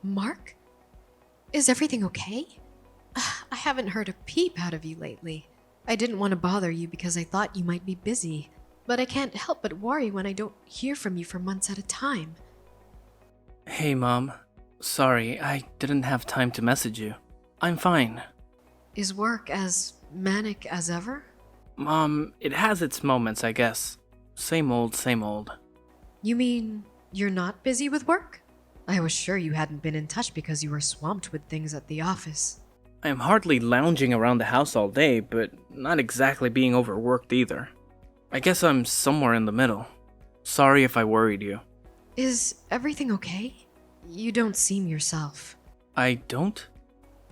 Mark? Is everything okay? I haven't heard a peep out of you lately. I didn't want to bother you because I thought you might be busy, but I can't help but worry when I don't hear from you for months at a time. Hey, Mom. Sorry, I didn't have time to message you. I'm fine. Is work as manic as ever? Mom, it has its moments, I guess. Same old, same old. You mean you're not busy with work? I was sure you hadn't been in touch because you were swamped with things at the office. I am hardly lounging around the house all day, but not exactly being overworked either. I guess I'm somewhere in the middle. Sorry if I worried you. Is everything okay? You don't seem yourself. I don't?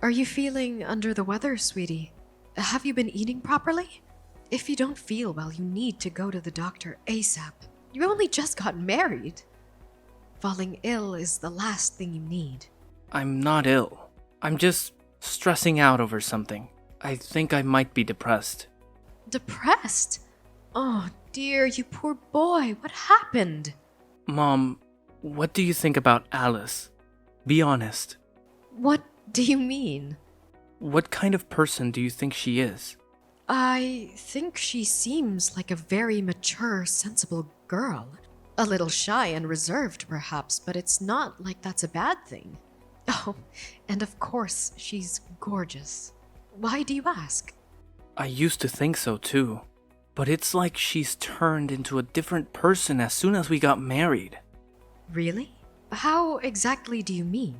Are you feeling under the weather, sweetie? Have you been eating properly? If you don't feel well, you need to go to the doctor ASAP. You only just got married. Falling ill is the last thing you need. I'm not ill. I'm just stressing out over something. I think I might be depressed. Depressed? Oh dear, you poor boy. What happened? Mom, what do you think about Alice? Be honest. What do you mean? What kind of person do you think she is? I think she seems like a very mature, sensible girl. A little shy and reserved, perhaps, but it's not like that's a bad thing. Oh, and of course, she's gorgeous. Why do you ask? I used to think so too, but it's like she's turned into a different person as soon as we got married. Really? How exactly do you mean?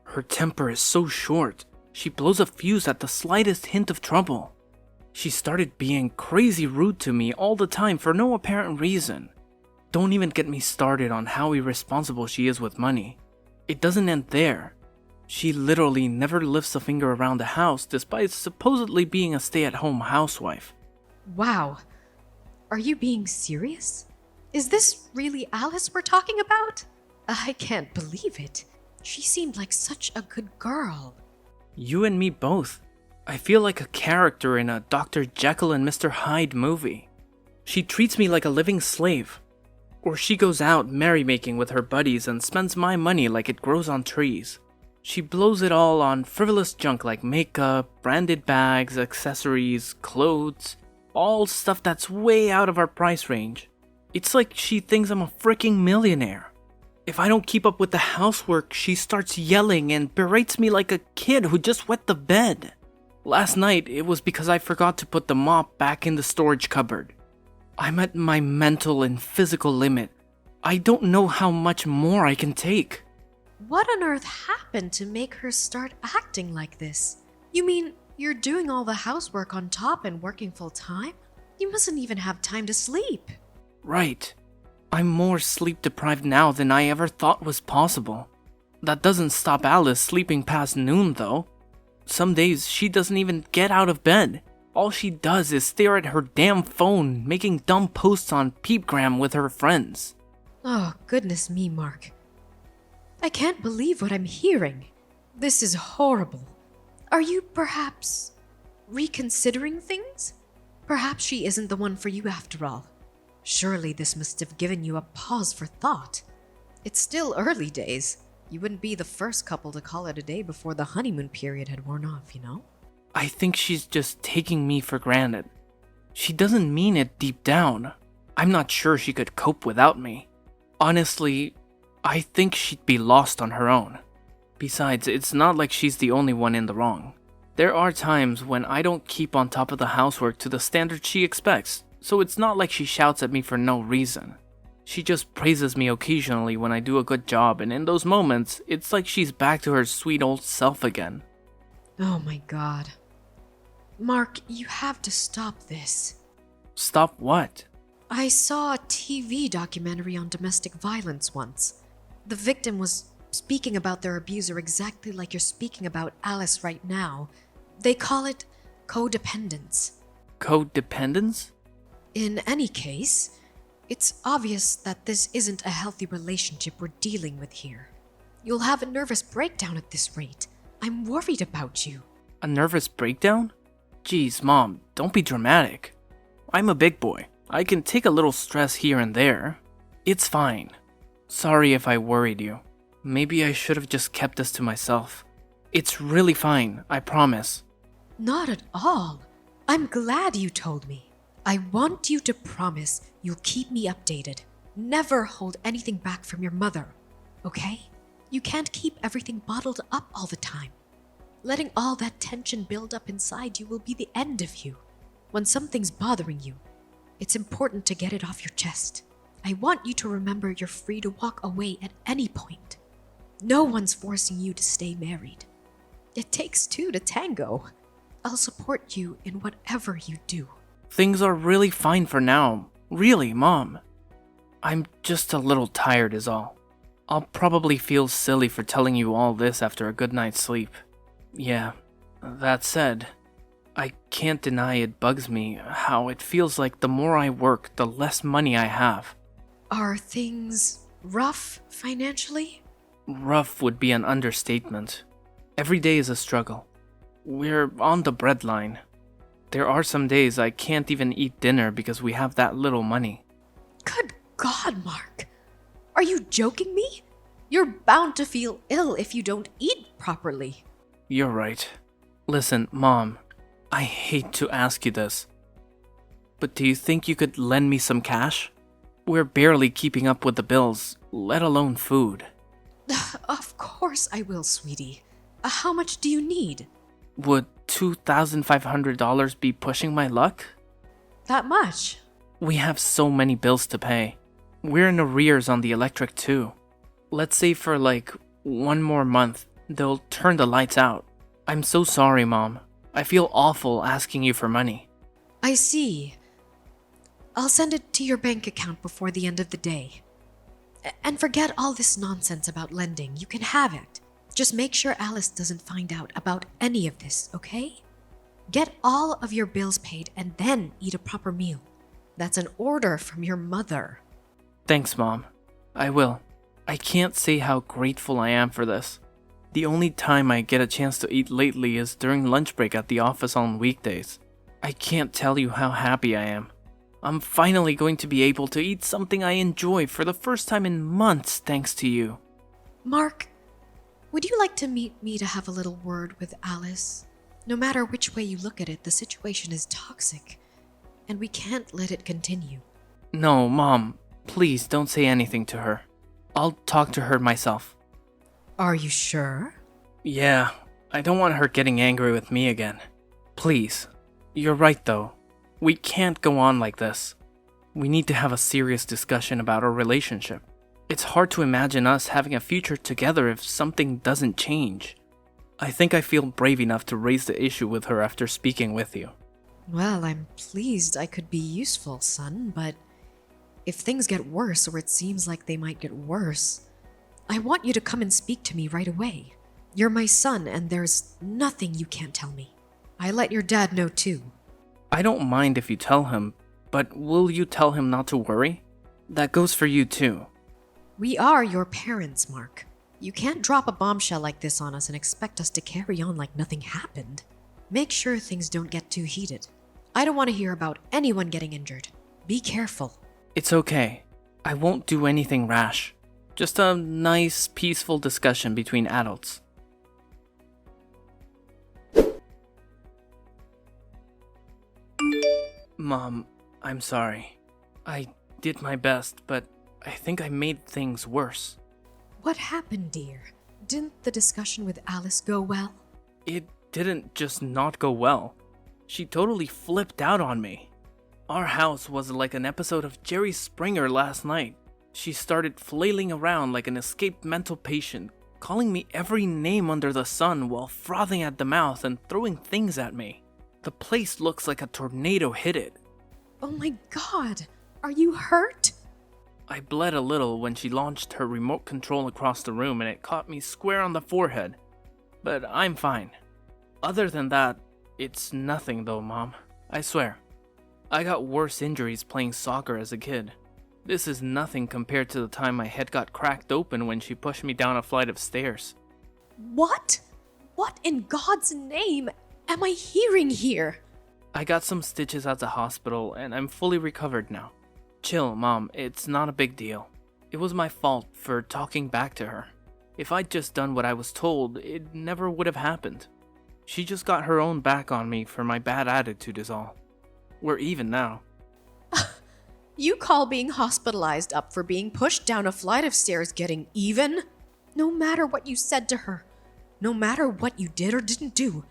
Her temper is so short, she blows a fuse at the slightest hint of trouble. She started being crazy rude to me all the time for no apparent reason. Don't even get me started on how irresponsible she is with money. It doesn't end there. She literally never lifts a finger around the house despite supposedly being a stay-at-home housewife. Wow. Are you being serious? Is this really Alice we're talking about? I can't believe it. She seemed like such a good girl. You and me both. I feel like a character in a Dr. Jekyll and Mr. Hyde movie. She treats me like a living slave. Or she goes out merrymaking with her buddies and spends my money like it grows on trees. She blows it all on frivolous junk like makeup, branded bags, accessories, clothes, all stuff that's way out of our price range. It's like she thinks I'm a freaking millionaire. If I don't keep up with the housework, she starts yelling and berates me like a kid who just wet the bed. Last night, it was because I forgot to put the mop back in the storage cupboard. I'm at my mental and physical limit. I don't know how much more I can take. What on earth happened to make her start acting like this? You mean you're doing all the housework on top and working full time? You mustn't even have time to sleep. Right. I'm more sleep deprived now than I ever thought was possible. That doesn't stop Alice sleeping past noon, though. Some days she doesn't even get out of bed. All she does is stare at her damn phone, making dumb posts on Peepgram with her friends. Oh, goodness me, Mark. I can't believe what I'm hearing. This is horrible. Are you perhaps reconsidering things? Perhaps she isn't the one for you after all. Surely this must have given you a pause for thought. It's still early days. You wouldn't be the first couple to call it a day before the honeymoon period had worn off, you know? I think she's just taking me for granted. She doesn't mean it deep down. I'm not sure she could cope without me. Honestly, I think she'd be lost on her own. Besides, it's not like she's the only one in the wrong. There are times when I don't keep on top of the housework to the standard she expects, so it's not like she shouts at me for no reason. She just praises me occasionally when I do a good job, and in those moments, it's like she's back to her sweet old self again. Oh my god. Mark, you have to stop this. Stop what? I saw a TV documentary on domestic violence once. The victim was speaking about their abuser exactly like you're speaking about Alice right now. They call it codependence. Codependence? In any case, it's obvious that this isn't a healthy relationship we're dealing with here. You'll have a nervous breakdown at this rate. I'm worried about you. A nervous breakdown? Geez, Mom, don't be dramatic. I'm a big boy. I can take a little stress here and there. It's fine. Sorry if I worried you. Maybe I should have just kept this to myself. It's really fine, I promise. Not at all. I'm glad you told me. I want you to promise you'll keep me updated. Never hold anything back from your mother, okay? You can't keep everything bottled up all the time. Letting all that tension build up inside you will be the end of you. When something's bothering you, it's important to get it off your chest. I want you to remember you're free to walk away at any point. No one's forcing you to stay married. It takes two to tango. I'll support you in whatever you do. Things are really fine for now. Really, Mom. I'm just a little tired is all. I'll probably feel silly for telling you all this after a good night's sleep. Yeah, that said, I can't deny it bugs me how it feels like the more I work, the less money I have. Are things rough financially? Rough would be an understatement. Every day is a struggle. We're on the breadline. There are some days I can't even eat dinner because we have that little money. Good God, Mark. Are you joking me? You're bound to feel ill if you don't eat properly. You're right. Listen, Mom, I hate to ask you this, but do you think you could lend me some cash? We're barely keeping up with the bills, let alone food. Of course I will, sweetie. How much do you need? Would $2,500 be pushing my luck? That much? We have so many bills to pay. We're in arrears on the electric too. Let's say for like 1 more month, they'll turn the lights out. I'm so sorry, Mom. I feel awful asking you for money. I see. I'll send it to your bank account before the end of the day. And forget all this nonsense about lending. You can have it. Just make sure Alice doesn't find out about any of this, okay? Get all of your bills paid and then eat a proper meal. That's an order from your mother. Thanks, Mom. I will. I can't say how grateful I am for this. The only time I get a chance to eat lately is during lunch break at the office on weekdays. I can't tell you how happy I am. I'm finally going to be able to eat something I enjoy for the first time in months thanks to you. Mark, would you like to meet me to have a little word with Alice? No matter which way you look at it, the situation is toxic, and we can't let it continue. No, Mom, please don't say anything to her. I'll talk to her myself. Are you sure? Yeah, I don't want her getting angry with me again. Please. You're right though. We can't go on like this. We need to have a serious discussion about our relationship. It's hard to imagine us having a future together if something doesn't change. I think I feel brave enough to raise the issue with her after speaking with you. Well, I'm pleased I could be useful, son, but if things get worse or it seems like they might get worse, I want you to come and speak to me right away. You're my son and there's nothing you can't tell me. I let your dad know too. I don't mind if you tell him, but will you tell him not to worry? That goes for you too. We are your parents, Mark. You can't drop a bombshell like this on us and expect us to carry on like nothing happened. Make sure things don't get too heated. I don't want to hear about anyone getting injured. Be careful. It's okay. I won't do anything rash. Just a nice, peaceful discussion between adults. Mom, I'm sorry. I did my best, but I think I made things worse. What happened, dear? Didn't the discussion with Alice go well? It didn't just not go well. She totally flipped out on me. Our house was like an episode of Jerry Springer last night. She started flailing around like an escaped mental patient, calling me every name under the sun while frothing at the mouth and throwing things at me. The place looks like a tornado hit it. Oh my God! Are you hurt? I bled a little when she launched her remote control across the room and it caught me square on the forehead. But I'm fine. Other than that, it's nothing though, Mom. I swear. I got worse injuries playing soccer as a kid. This is nothing compared to the time my head got cracked open when she pushed me down a flight of stairs. What? What in God's name am I hearing here? I got some stitches at the hospital and I'm fully recovered now. Chill, Mom, it's not a big deal. It was my fault for talking back to her. If I'd just done what I was told, it never would have happened. She just got her own back on me for my bad attitude is all. We're even now. You call being hospitalized up for being pushed down a flight of stairs getting even? No matter what you said to her, no matter what you did or didn't do,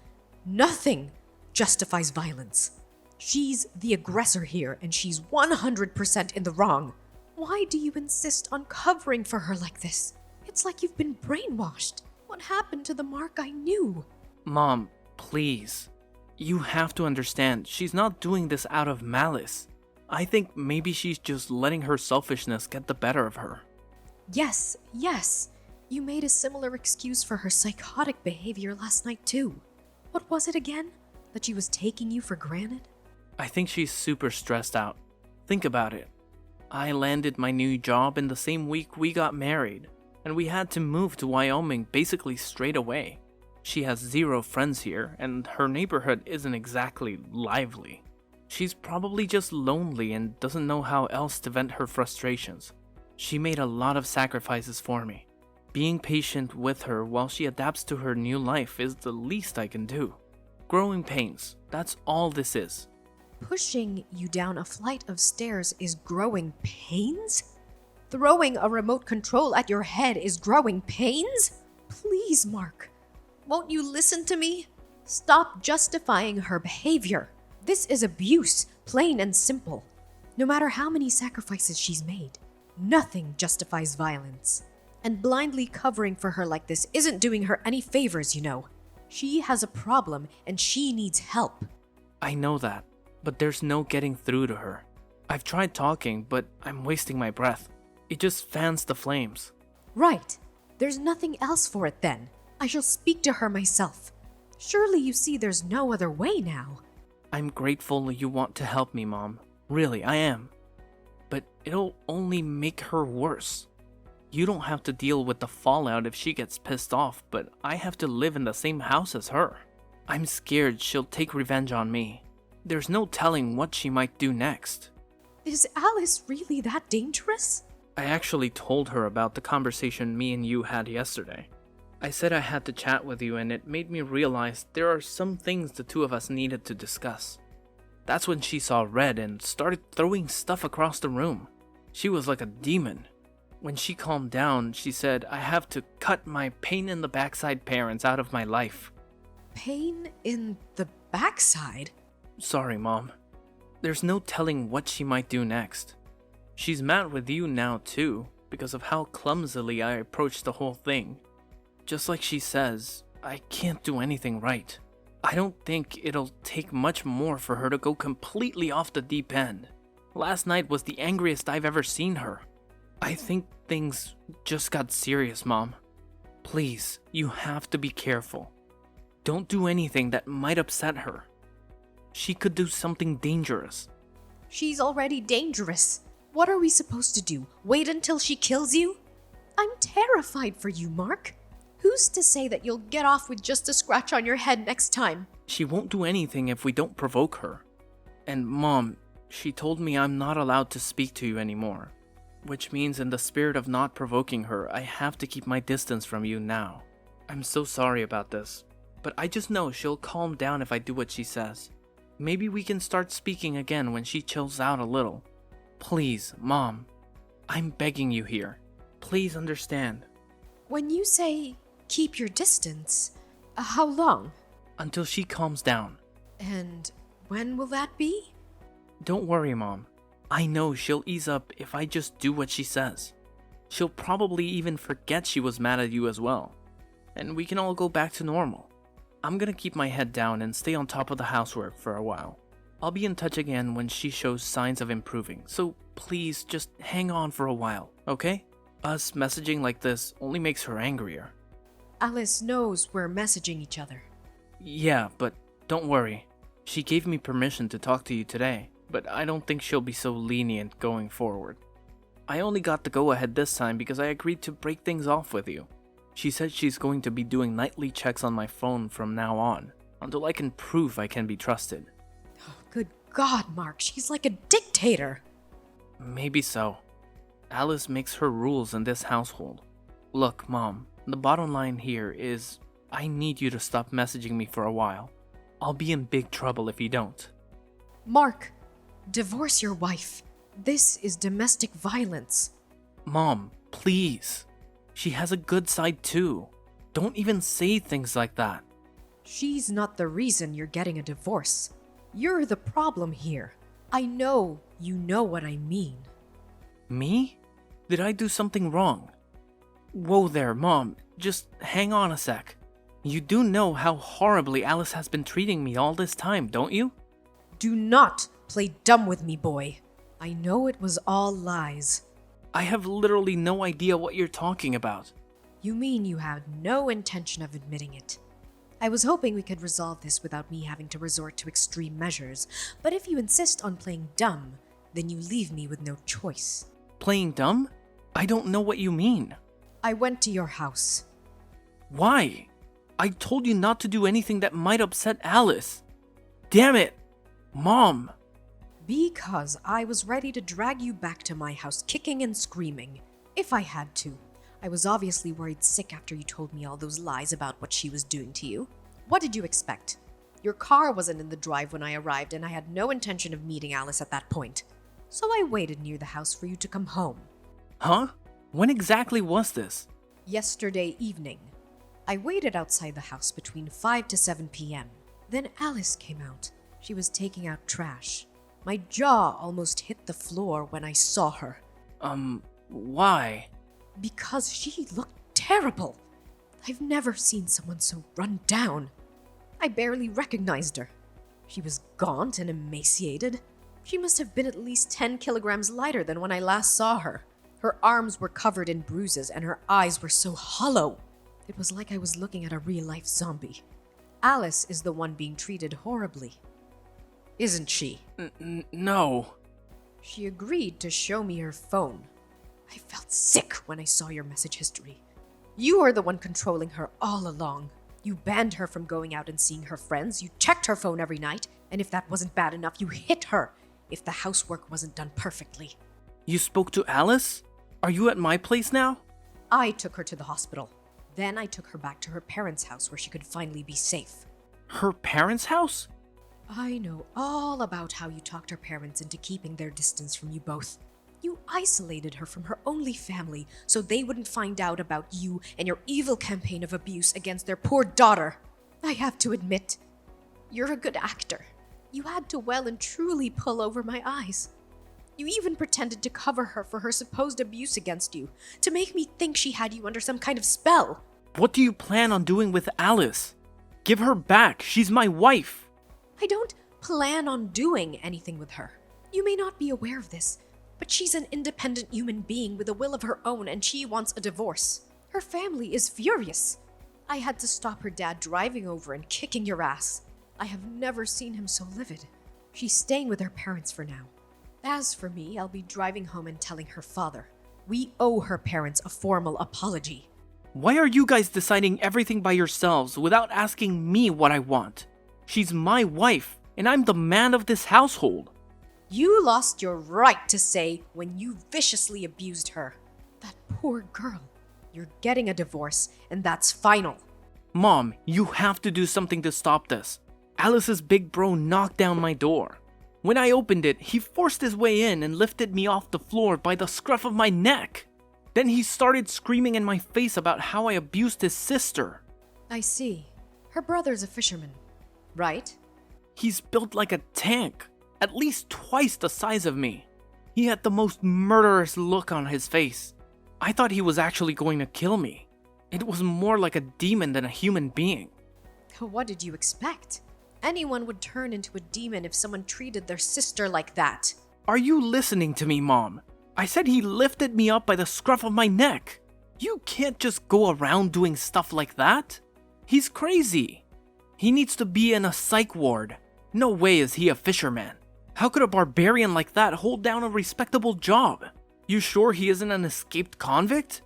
nothing justifies violence. She's the aggressor here, and she's 100% in the wrong. Why do you insist on covering for her like this? It's like you've been brainwashed. What happened to the Mark I knew? Mom, please. You have to understand, she's not doing this out of malice. I think maybe she's just letting her selfishness get the better of her. Yes. You made a similar excuse for her psychotic behavior last night too. What was it again? That she was taking you for granted? I think she's super stressed out. Think about it. I landed my new job in the same week we got married, and we had to move to Wyoming basically straight away. She has 0 friends here, and her neighborhood isn't exactly lively. She's probably just lonely and doesn't know how else to vent her frustrations. She made a lot of sacrifices for me. Being patient with her while she adapts to her new life is the least I can do. Growing pains, that's all this is. Pushing you down a flight of stairs is growing pains? Throwing a remote control at your head is growing pains? Please, Mark, won't you listen to me? Stop justifying her behavior. This is abuse, plain and simple. No matter how many sacrifices she's made, nothing justifies violence. And blindly covering for her like this isn't doing her any favors, you know. She has a problem and she needs help. I know that, but there's no getting through to her. I've tried talking, but I'm wasting my breath. It just fans the flames. Right. There's nothing else for it then. I shall speak to her myself. Surely you see there's no other way now. I'm grateful you want to help me, Mom. Really, I am. But it'll only make her worse. You don't have to deal with the fallout if she gets pissed off, but I have to live in the same house as her. I'm scared she'll take revenge on me. There's no telling what she might do next. Is Alice really that dangerous? I actually told her about the conversation me and you had yesterday. I said I had to chat with you, and it made me realize there are some things the two of us needed to discuss. That's when she saw red and started throwing stuff across the room. She was like a demon. When she calmed down, she said I have to cut my pain in the backside parents out of my life. Pain in the backside? Sorry, Mom. There's no telling what she might do next. She's mad with you now too, because of how clumsily I approached the whole thing. Just like she says, I can't do anything right. I don't think it'll take much more for her to go completely off the deep end. Last night was the angriest I've ever seen her. I think things just got serious, Mom. Please, you have to be careful. Don't do anything that might upset her. She could do something dangerous. She's already dangerous. What are we supposed to do? Wait until she kills you? I'm terrified for you, Mark. Who's to say that you'll get off with just a scratch on your head next time? She won't do anything if we don't provoke her. And Mom, she told me I'm not allowed to speak to you anymore. Which means in the spirit of not provoking her, I have to keep my distance from you now. I'm so sorry about this, but I just know she'll calm down if I do what she says. Maybe we can start speaking again when she chills out a little. Please, Mom. I'm begging you here. Please understand. When you say keep your distance, how long? Until she calms down. And when will that be? Don't worry, Mom. I know she'll ease up if I just do what she says. She'll probably even forget she was mad at you as well. And we can all go back to normal. I'm gonna keep my head down and stay on top of the housework for a while. I'll be in touch again when she shows signs of improving, so please just hang on for a while, okay? Us messaging like this only makes her angrier. Alice knows we're messaging each other. Yeah, but don't worry. She gave me permission to talk to you today, but I don't think she'll be so lenient going forward. I only got the go-ahead this time because I agreed to break things off with you. She said she's going to be doing nightly checks on my phone from now on, until I can prove I can be trusted. Oh, good God, Mark, she's like a dictator. Maybe so. Alice makes her rules in this household. Look, Mom, The bottom line here is I need you to stop messaging me for a while. I'll be in big trouble if you don't. Mark, divorce your wife. This is domestic violence. Mom, please. She has a good side too. Don't even say things like that. She's not the reason you're getting a divorce. You're the problem here. I know you know what I mean. Me? Did I do something wrong? Whoa there, Mom. Just hang on a sec. You do know how horribly Alice has been treating me all this time, don't you? Do not play dumb with me, boy. I know it was all lies. I have literally no idea what you're talking about. You mean you had no intention of admitting it? I was hoping we could resolve this without me having to resort to extreme measures, but if you insist on playing dumb, then you leave me with no choice. Playing dumb? I don't know what you mean. I went to your house. Why? I told you not to do anything that might upset Alice. Damn it! Mom! Because I was ready to drag you back to my house kicking and screaming, if I had to. I was obviously worried sick after you told me all those lies about what she was doing to you. What did you expect? Your car wasn't in the drive when I arrived, and I had no intention of meeting Alice at that point. So I waited near the house for you to come home. Huh? When exactly was this? Yesterday evening. I waited outside the house between 5 to 7 p.m. Then Alice came out. She was taking out trash. My jaw almost hit the floor when I saw her. Why? Because she looked terrible. I've never seen someone so run down. I barely recognized her. She was gaunt and emaciated. She must have been at least 10 kilograms lighter than when I last saw her. Her arms were covered in bruises and her eyes were so hollow. It was like I was looking at a real-life zombie. Alice is the one being treated horribly. Isn't she? No. She agreed to show me her phone. I felt sick when I saw your message history. You are the one controlling her all along. You banned her from going out and seeing her friends, you checked her phone every night, and if that wasn't bad enough, you hit her if the housework wasn't done perfectly. You spoke to Alice? Are you at my place now? I took her to the hospital. Then I took her back to her parents' house where she could finally be safe. Her parents' house? I know all about how you talked her parents into keeping their distance from you both. You isolated her from her only family so they wouldn't find out about you and your evil campaign of abuse against their poor daughter. I have to admit, you're a good actor. You had to well and truly pull over my eyes. You even pretended to cover her for her supposed abuse against you, to make me think she had you under some kind of spell. What do you plan on doing with Alice? Give her back. She's my wife. I don't plan on doing anything with her. You may not be aware of this, but she's an independent human being with a will of her own and she wants a divorce. Her family is furious. I had to stop her dad driving over and kicking your ass. I have never seen him so livid. She's staying with her parents for now. As for me, I'll be driving home and telling her father. We owe her parents a formal apology. Why are you guys deciding everything by yourselves without asking me what I want? She's my wife, and I'm the man of this household. You lost your right to say when you viciously abused her. That poor girl. You're getting a divorce, and that's final. Mom, you have to do something to stop this. Alice's big bro knocked down my door. When I opened it, he forced his way in and lifted me off the floor by the scruff of my neck. Then he started screaming in my face about how I abused his sister. I see. Her brother's a fisherman, right? He's built like a tank, at least twice the size of me. He had the most murderous look on his face. I thought he was actually going to kill me. It was more like a demon than a human being. What did you expect? Anyone would turn into a demon if someone treated their sister like that. Are you listening to me, Mom? I said he lifted me up by the scruff of my neck. You can't just go around doing stuff like that. He's crazy. He needs to be in a psych ward. No way is he a fisherman. How could a barbarian like that hold down a respectable job? You sure he isn't an escaped convict?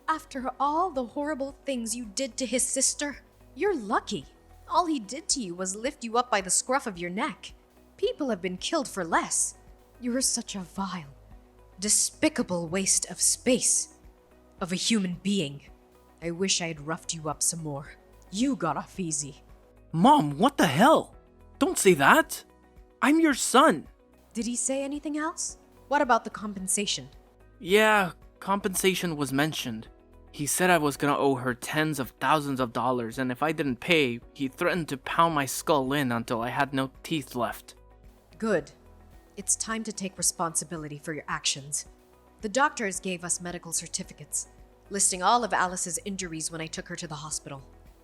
After all the horrible things you did to his sister, you're lucky. All he did to you was lift you up by the scruff of your neck. People have been killed for less. You're such a vile, despicable waste of space. Of a human being. I wish I had roughed you up some more. You got off easy. Mom, what the hell? Don't say that. I'm your son. Did he say anything else? What about the compensation? Yeah, compensation was mentioned. He said I was gonna owe her tens of thousands of dollars, and if I didn't pay, he threatened to pound my skull in until I had no teeth left. Good. It's time to take responsibility for your actions. The doctors gave us medical certificates, listing all of Alice's injuries when I took her to the hospital.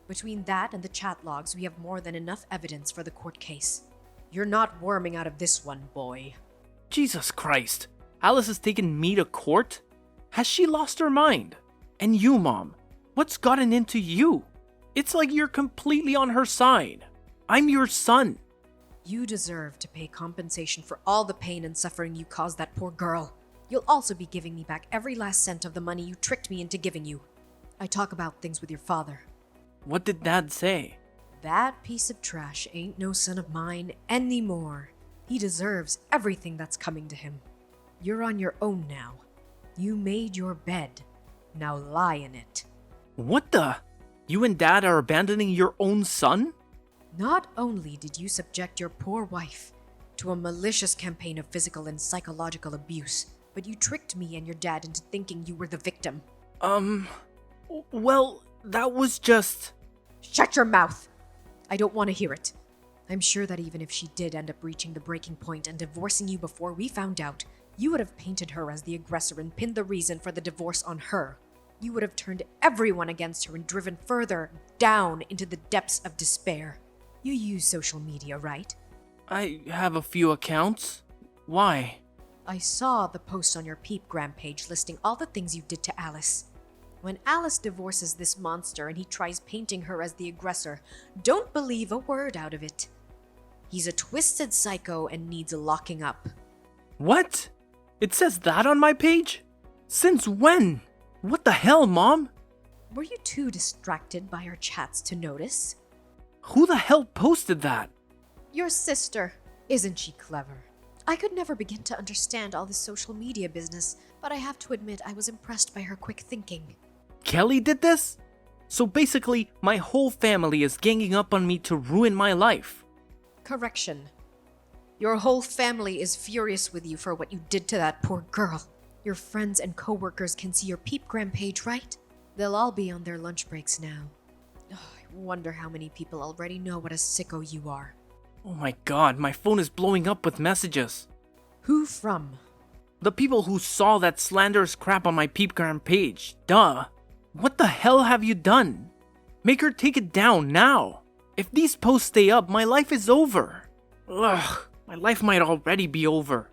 Between that and the chat logs, we have more than enough evidence for the court case. You're not worming out of this one, boy. Jesus Christ. Alice has taken me to court? Has she lost her mind? And you, Mom, what's gotten into you? It's like you're completely on her side. I'm your son. You deserve to pay compensation for all the pain and suffering you caused that poor girl. You'll also be giving me back every last cent of the money you tricked me into giving you. I talk about things with your father. What did Dad say? That piece of trash ain't no son of mine anymore. He deserves everything that's coming to him. You're on your own now. You made your bed. Now lie in it. What the? You and Dad are abandoning your own son? Not only did you subject your poor wife to a malicious campaign of physical and psychological abuse, but you tricked me and your dad into thinking you were the victim. Well, that was just... Shut your mouth! I don't want to hear it. I'm sure that even if she did end up reaching the breaking point and divorcing you before we found out, you would have painted her as the aggressor and pinned the reason for the divorce on her. You would have turned everyone against her and driven further down into the depths of despair. You use social media, right? I have a few accounts. Why? I saw the post on your Peepgram page listing all the things you did to Alice. When Alice divorces this monster and he tries painting her as the aggressor, don't believe a word out of it. He's a twisted psycho and needs locking up. What? It says that on my page? Since when? What the hell, Mom? Were you too distracted by our chats to notice? Who the hell posted that? Your sister. Isn't she clever? I could never begin to understand all this social media business, but I have to admit I was impressed by her quick thinking. Kelly did this? So basically, my whole family is ganging up on me to ruin my life. Correction. Your whole family is furious with you for what you did to that poor girl. Your friends and coworkers can see your Peepgram page, right? They'll all be on their lunch breaks now. Oh, I wonder how many people already know what a sicko you are. Oh my god, my phone is blowing up with messages. Who from? The people who saw that slanderous crap on my Peepgram page. Duh. What the hell have you done? Make her take it down now. If these posts stay up, my life is over. Ugh, my life might already be over.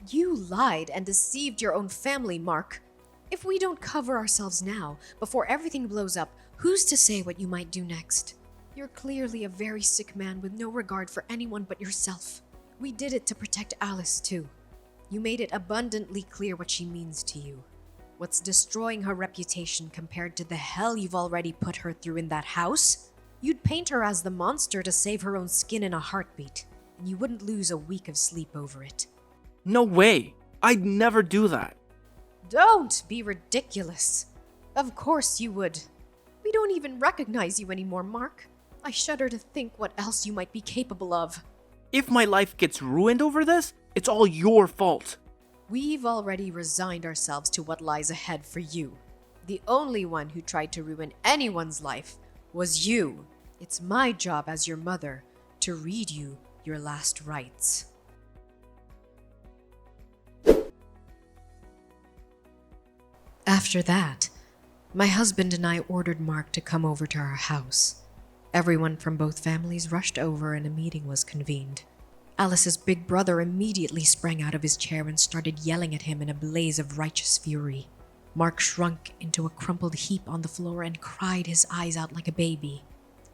You lied and deceived your own family, Mark. If we don't cover ourselves now, before everything blows up, who's to say what you might do next? You're clearly a very sick man with no regard for anyone but yourself. We did it to protect Alice, too. You made it abundantly clear what she means to you. What's destroying her reputation compared to the hell you've already put her through in that house? You'd paint her as the monster to save her own skin in a heartbeat, and you wouldn't lose a week of sleep over it. No way. I'd never do that. Don't be ridiculous. Of course you would. We don't even recognize you anymore, Mark. I shudder to think what else you might be capable of. If my life gets ruined over this, it's all your fault. We've already resigned ourselves to what lies ahead for you. The only one who tried to ruin anyone's life was you. It's my job as your mother to read you your last rites. After that, my husband and I ordered Mark to come over to our house. Everyone from both families rushed over and a meeting was convened. Alice's big brother immediately sprang out of his chair and started yelling at him in a blaze of righteous fury. Mark shrunk into a crumpled heap on the floor and cried his eyes out like a baby.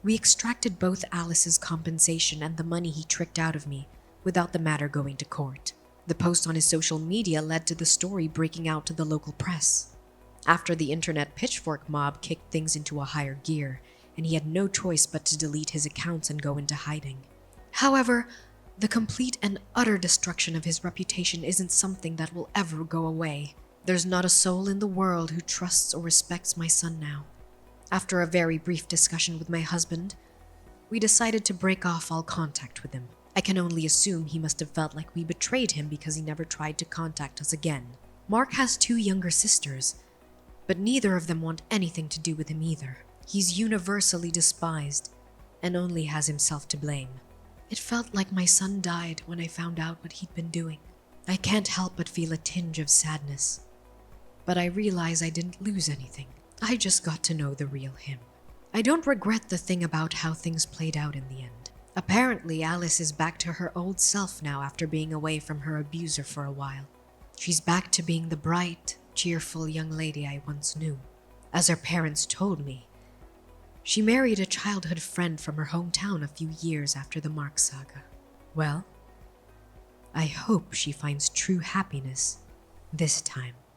We extracted both Alice's compensation and the money he tricked out of me, without the matter going to court. The post on his social media led to the story breaking out to the local press. After the internet pitchfork mob kicked things into a higher gear, and he had no choice but to delete his accounts and go into hiding. However, the complete and utter destruction of his reputation isn't something that will ever go away. There's not a soul in the world who trusts or respects my son now. After a very brief discussion with my husband, we decided to break off all contact with him. I can only assume he must have felt like we betrayed him because he never tried to contact us again. Mark has 2 younger sisters, but neither of them want anything to do with him either. He's universally despised and only has himself to blame. It felt like my son died when I found out what he'd been doing. I can't help but feel a tinge of sadness, but I realize I didn't lose anything. I just got to know the real him. I don't regret the thing about how things played out in the end. Apparently, Alice is back to her old self now after being away from her abuser for a while. She's back to being the bright, cheerful young lady I once knew. As her parents told me, she married a childhood friend from her hometown a few years after the Mark saga. Well, I hope she finds true happiness this time.